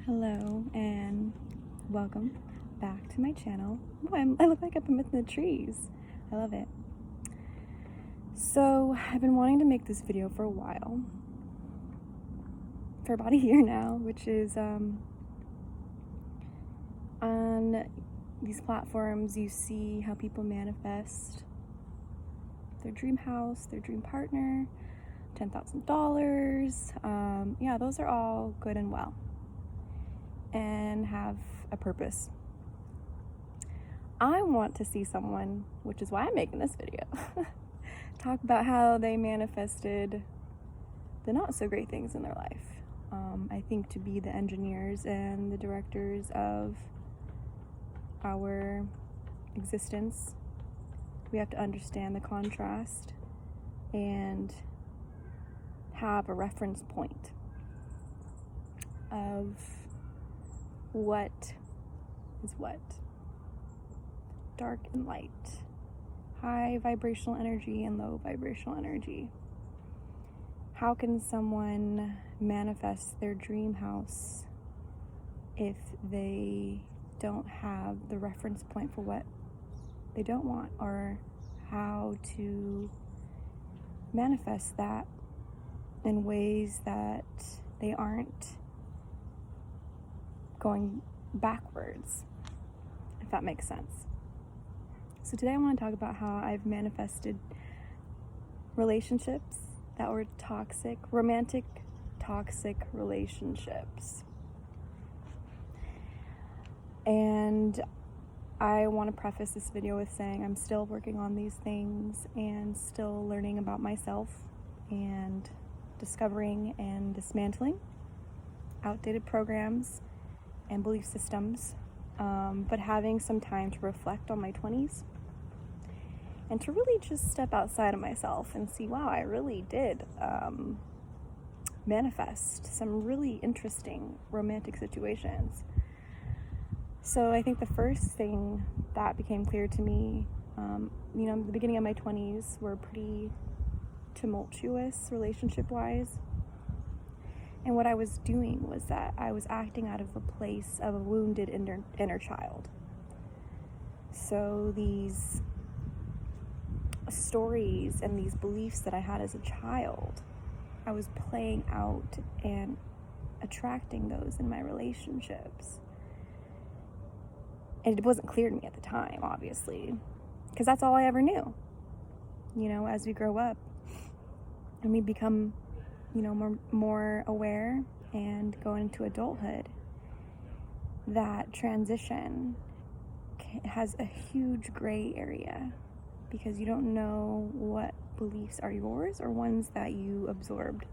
Hello and welcome back to my channel. Oh, I look like I'm amidst the trees. I love it. So I've been wanting to make this video for a while, for about a year now, which is on these platforms you see how people manifest their dream house, their dream partner, $10,000. Yeah, those are all good and well and have a purpose. I want to see someone, which is why I'm making this video, talk about how they manifested the not so great things in their life. I think to be the engineers and the directors of our existence, we have to understand the contrast and have a reference point of what is what. Dark and light. High vibrational energy and low vibrational energy. How can someone manifest their dream house if they don't have the reference point for what they don't want, or how to manifest that in ways that they aren't going backwards, if that makes sense. So today I want to talk about how I've manifested relationships that were toxic, romantic, toxic relationships. And I want to preface this video with saying I'm still working on these things and still learning about myself and discovering and dismantling outdated programs and belief systems, but having some time to reflect on my 20s and to really just step outside of myself and see, wow, I really did manifest some really interesting romantic situations. So I think the first thing that became clear to me, the beginning of my 20s were pretty tumultuous relationship-wise. And what I was doing was that I was acting out of a place of a wounded inner child. So these stories and these beliefs that I had as a child, I was playing out and attracting those in my relationships. And it wasn't clear to me at the time, obviously, because that's all I ever knew. As we grow up and we become more aware and go into adulthood, that transition has a huge gray area because you don't know what beliefs are yours or ones that you absorbed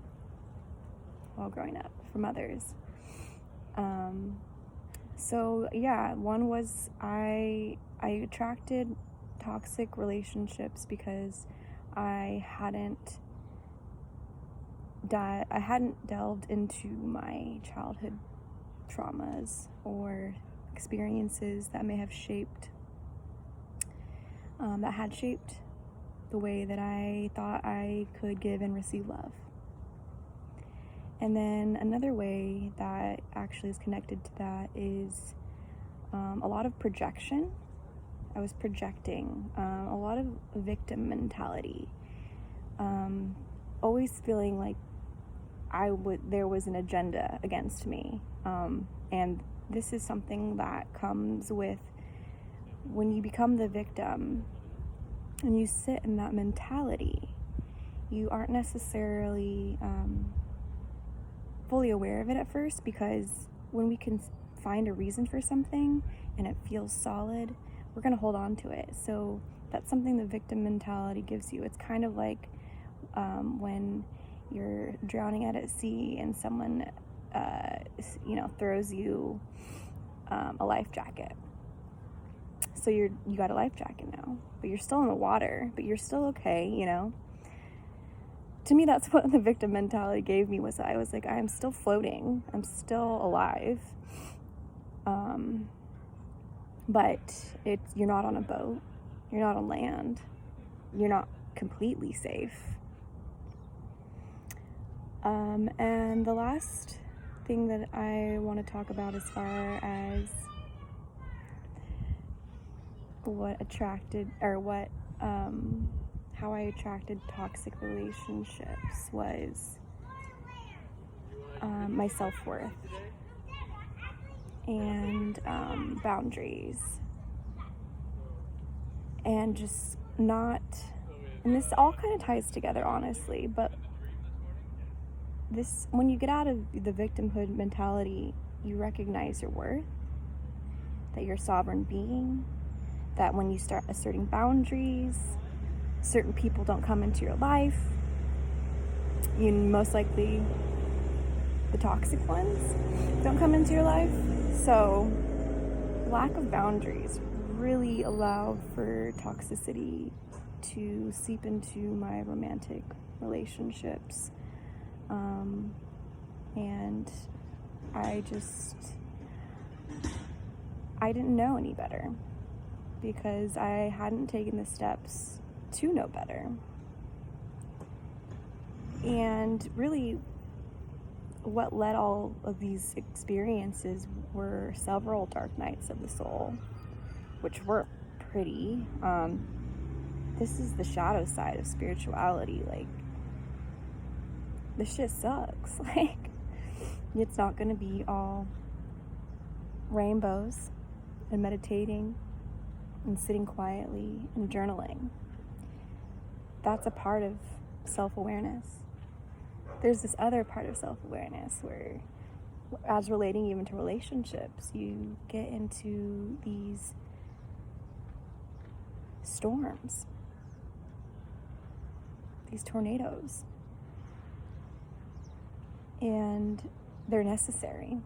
while growing up from others. So yeah, one was I attracted toxic relationships because I hadn't delved into my childhood traumas or experiences that may have shaped the way that I thought I could give and receive love. And then another way that actually is connected to that is a lot of projection. I was projecting a lot of victim mentality, always feeling like there was an agenda against me, and this is something that comes with when you become the victim and you sit in that mentality. You aren't necessarily fully aware of it at first, because when we can find a reason for something and it feels solid, we're going to hold on to it. So that's something the victim mentality gives you. It's kind of like when you're drowning out at sea and someone throws you a life jacket. So you got a life jacket now, but you're still in the water, but you're still okay. To me, that's what the victim mentality gave me, was I was like, I'm still floating, I'm still alive, but you're not on a boat, you're not on land, you're not completely safe. And the last thing that I want to talk about as far as how I attracted toxic relationships was my self-worth and boundaries, and just not, and this all kind of ties together, honestly, but this, when you get out of the victimhood mentality, you recognize your worth, that you're a sovereign being, that when you start asserting boundaries, certain people don't come into your life. You most likely, the toxic ones don't come into your life. So lack of boundaries really allowed for toxicity to seep into my romantic relationships. And I didn't know any better, because I hadn't taken the steps to know better. And really, what led all of these experiences were several dark nights of the soul, which were pretty. This is the shadow side of spirituality. Like, this shit sucks. Like, it's not gonna be all rainbows and meditating and sitting quietly and journaling. That's a part of self-awareness. There's this other part of self-awareness where, as relating even to relationships, you get into these storms, these tornadoes, and they're necessary.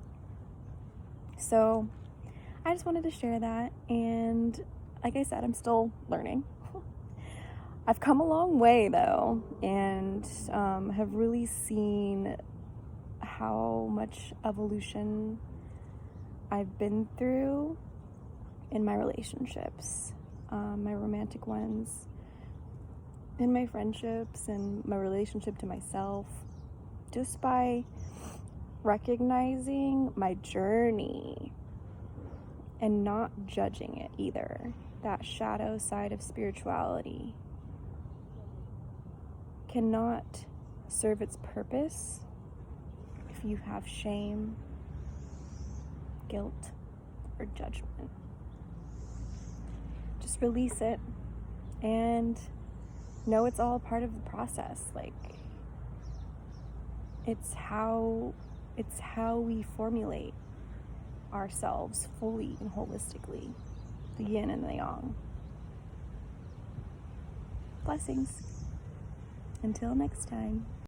So I just wanted to share that, and like I said, I'm still learning. I've come a long way though, and have really seen how much evolution I've been through in my relationships, my romantic ones, in my friendships, and my relationship to myself, just by recognizing my journey and not judging it either. That shadow side of spirituality cannot serve its purpose if you have shame, guilt, or judgment. Just release it and know it's all part of the process. Like, it's how we formulate ourselves fully and holistically, the yin and the yang. Blessings. Until next time.